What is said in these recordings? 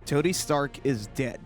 Tony Stark is dead.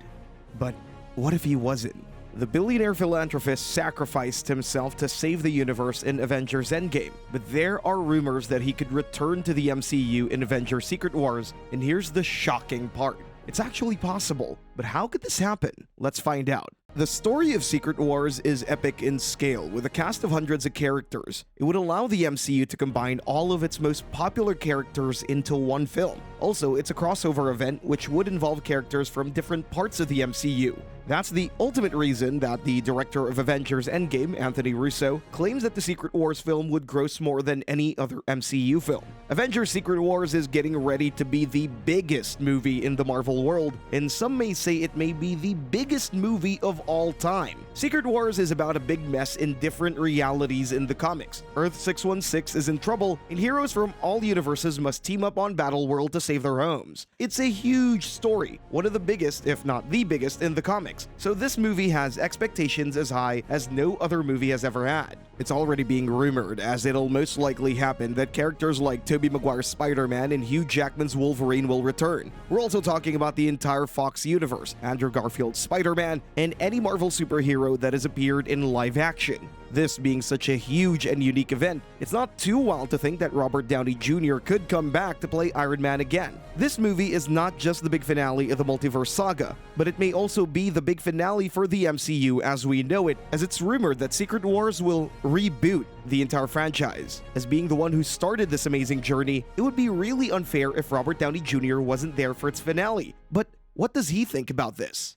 But what if he wasn't? The billionaire philanthropist sacrificed himself to save the universe in Avengers Endgame, but there are rumors that he could return to the MCU in Avengers Secret Wars, and here's the shocking part. It's actually possible, but how could this happen? Let's find out. The story of Secret Wars is epic in scale, with a cast of hundreds of characters. It would allow the MCU to combine all of its most popular characters into one film. Also, it's a crossover event which would involve characters from different parts of the MCU. That's the ultimate reason that the director of Avengers Endgame, Anthony Russo, claims that the Secret Wars film would gross more than any other MCU film. Avengers Secret Wars is getting ready to be the biggest movie in the Marvel world, and some may say it may be the biggest movie of all time. Secret Wars is about a big mess in different realities in the comics. Earth 616 is in trouble, and heroes from all universes must team up on Battleworld to save their homes. It's a huge story, one of the biggest, if not the biggest, in the comics. So this movie has expectations as high as no other movie has ever had. It's already being rumored, as it'll most likely happen, that characters like Tobey Maguire's Spider-Man and Hugh Jackman's Wolverine will return. We're also talking about the entire Fox universe, Andrew Garfield's Spider-Man, and any Marvel superhero that has appeared in live action. This being such a huge and unique event, it's not too wild to think that Robert Downey Jr. could come back to play Iron Man again. This movie is not just the big finale of the multiverse saga, but it may also be the big finale for the MCU as we know it, as it's rumored that Secret Wars will reboot the entire franchise. As being the one who started this amazing journey, it would be really unfair if Robert Downey Jr. wasn't there for its finale. But what does he think about this?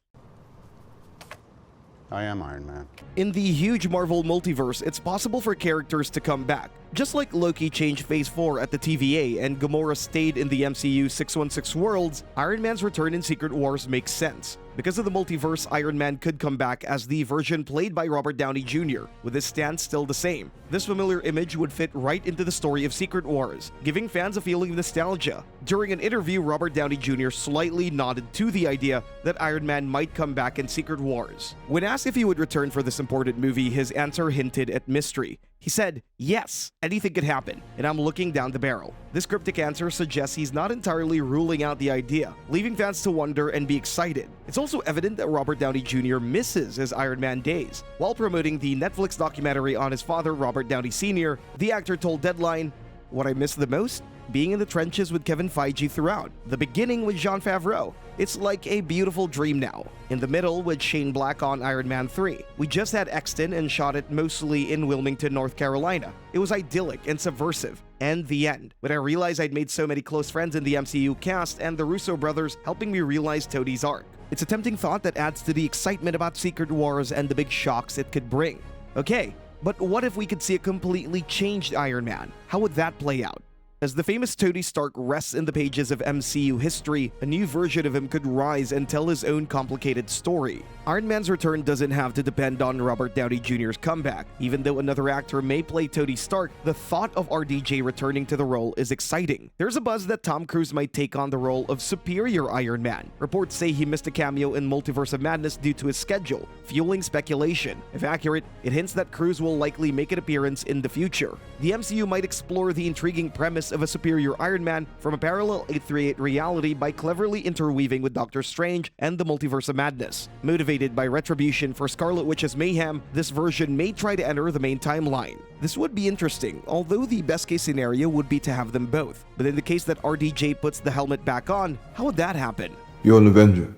I am Iron Man. In the huge Marvel multiverse, it's possible for characters to come back. Just like Loki changed Phase 4 at the TVA and Gamora stayed in the MCU 616 worlds, Iron Man's return in Secret Wars makes sense. Because of the multiverse, Iron Man could come back as the version played by Robert Downey Jr., with his stance still the same. This familiar image would fit right into the story of Secret Wars, giving fans a feeling of nostalgia. During an interview, Robert Downey Jr. slightly nodded to the idea that Iron Man might come back in Secret Wars. When asked if he would return for this important movie, his answer hinted at mystery. He said, "Yes, anything could happen, and I'm looking down the barrel." This cryptic answer suggests he's not entirely ruling out the idea, leaving fans to wonder and be excited. It's also evident that Robert Downey Jr. misses his Iron Man days. While promoting the Netflix documentary on his father, Robert Downey Sr., the actor told Deadline, "What I miss the most? Being in the trenches with Kevin Feige throughout. The beginning with Jon Favreau. It's like a beautiful dream now. In the middle with Shane Black on Iron Man 3. We just had Exton and shot it mostly in Wilmington, North Carolina. It was idyllic and subversive. And the end. But I realized I'd made so many close friends in the MCU cast and the Russo brothers helping me realize Tony's arc. It's a tempting thought that adds to the excitement about Secret Wars and the big shocks it could bring. Okay, but what if we could see a completely changed Iron Man? How would that play out? As the famous Tony Stark rests in the pages of MCU history, a new version of him could rise and tell his own complicated story. Iron Man's return doesn't have to depend on Robert Downey Jr.'s comeback. Even though another actor may play Tony Stark, the thought of RDJ returning to the role is exciting. There's a buzz that Tom Cruise might take on the role of Superior Iron Man. Reports say he missed a cameo in Multiverse of Madness due to his schedule, fueling speculation. If accurate, it hints that Cruise will likely make an appearance in the future. The MCU might explore the intriguing premise of a superior Iron Man from a parallel 838 reality by cleverly interweaving with Doctor Strange and the Multiverse of Madness. Motivated by retribution for Scarlet Witch's mayhem, this version may try to enter the main timeline. This would be interesting, although the best case scenario would be to have them both. But in the case that RDJ puts the helmet back on, how would that happen? You're an Avenger.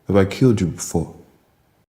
Have I killed you before?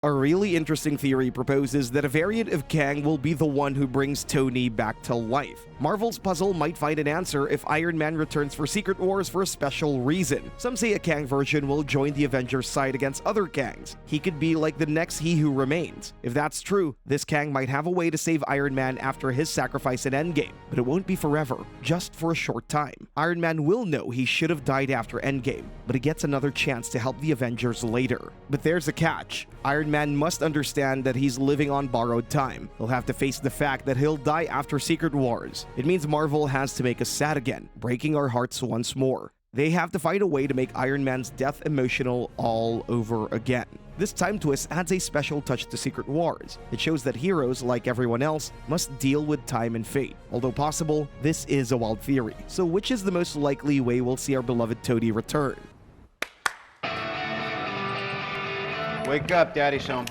A really interesting theory proposes that a variant of Kang will be the one who brings Tony back to life. Marvel's puzzle might find an answer if Iron Man returns for Secret Wars for a special reason. Some say a Kang version will join the Avengers' side against other Kangs. He could be like the next He Who Remains. If that's true, this Kang might have a way to save Iron Man after his sacrifice in Endgame. But it won't be forever, just for a short time. Iron Man will know he should have died after Endgame, but he gets another chance to help the Avengers later. But there's a catch. Iron Man must understand that he's living on borrowed time. He'll have to face the fact that he'll die after Secret Wars. It means Marvel has to make us sad again, breaking our hearts once more. They have to find a way to make Iron Man's death emotional all over again. This time twist adds a special touch to Secret Wars. It shows that heroes, like everyone else, must deal with time and fate. Although possible, this is a wild theory. So which is the most likely way we'll see our beloved Tony return? Wake up, Daddy's home.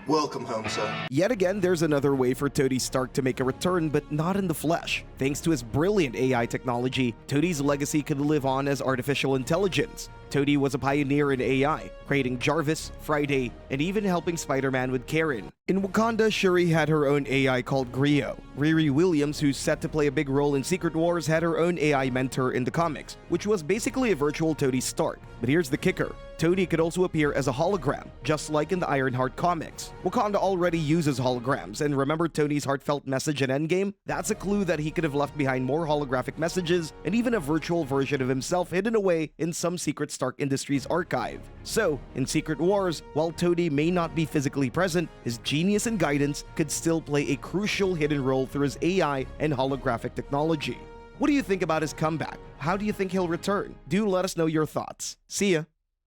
Welcome home, sir. Yet again, there's another way for Tony Stark to make a return, but not in the flesh. Thanks to his brilliant AI technology, Tony's legacy could live on as artificial intelligence. Tony was a pioneer in AI, creating Jarvis, Friday, and even helping Spider-Man with Karen. In Wakanda, Shuri had her own AI called Griot. Riri Williams, who's set to play a big role in Secret Wars, had her own AI mentor in the comics, which was basically a virtual Tony Stark. But here's the kicker. Tony could also appear as a hologram, just like in the Ironheart comics. Wakanda already uses holograms, and remember Tony's heartfelt message in Endgame? That's a clue that he could have left behind more holographic messages and even a virtual version of himself hidden away in some secret Stark Industries archive. So, in Secret Wars, while Tony may not be physically present, his genius and guidance could still play a crucial hidden role through his AI and holographic technology. What do you think about his comeback? How do you think he'll return? Do let us know your thoughts. See ya!